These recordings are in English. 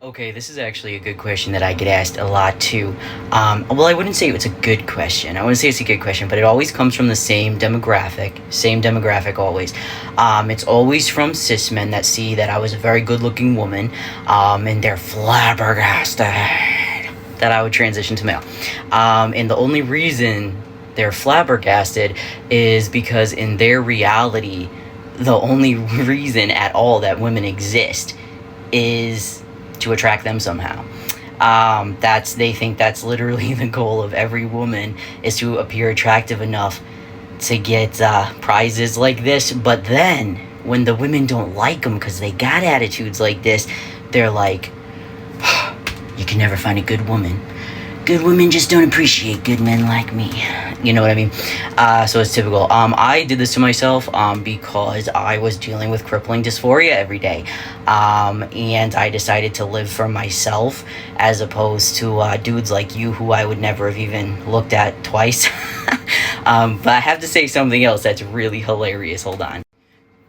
Okay, this is actually a good question that I get asked a lot too. Well, I wouldn't say it's a good question. I wouldn't say it's a good question, but it always comes from the same demographic always. It's always from cis men that see that I was a very good-looking woman, and they're flabbergasted that I would transition to male. And the only reason they're flabbergasted is because in their reality, the only reason at all that women exist is to attract them somehow. They think that's literally the goal of every woman, is to appear attractive enough to get prizes like this. But then when the women don't like them because they got attitudes like this, they're like, you can never find a good woman. Good women just don't appreciate good men like me. You know what I mean? So it's typical. I did this to myself because I was dealing with crippling dysphoria every day. And I decided to live for myself as opposed to dudes like you who I would never have even looked at twice. But I have to say something else that's really hilarious. Hold on.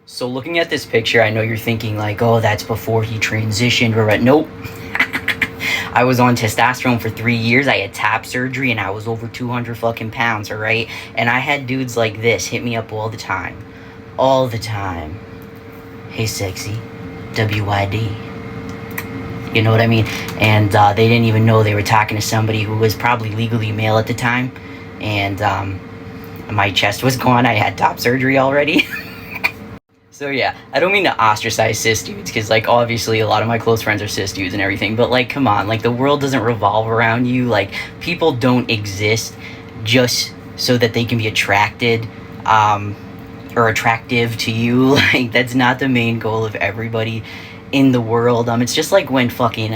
So looking at this picture, I know you're thinking like, oh, that's before he transitioned. Nope. I was on testosterone for 3 years. I had TAP surgery and I was over 200 fucking pounds, alright? And I had dudes like this hit me up all the time. All the time. Hey, sexy. WYD. You know what I mean? And they didn't even know they were talking to somebody who was probably legally male at the time. And my chest was gone. I had top surgery already. So yeah, I don't mean to ostracize cis dudes, because like obviously a lot of my close friends are cis dudes and everything, but like come on, like the world doesn't revolve around you. Like people don't exist just so that they can be attracted or attractive to you. Like that's not the main goal of everybody in the world. It's just like when fucking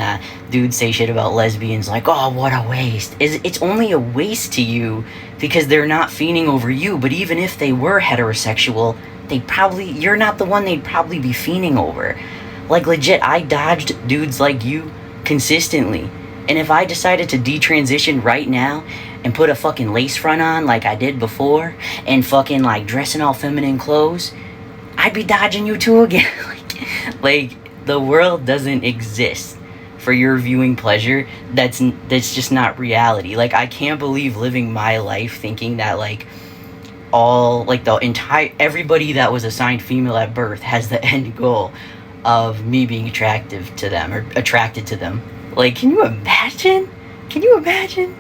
dudes say shit about lesbians, like, oh, what a waste. It's only a waste to you because they're not fiending over you. But even if they were heterosexual, you're not the one they'd probably be fiending over. Like legit, I dodged dudes like you consistently. And if I decided to detransition right now and put a fucking lace front on like I did before and fucking like dressing all feminine clothes, I'd be dodging you too again. like the world doesn't exist for your viewing pleasure. That's just not reality. Like I can't believe living my life thinking that like everybody that was assigned female at birth has the end goal of me being attractive to them or attracted to them. Like, can you imagine? Can you imagine?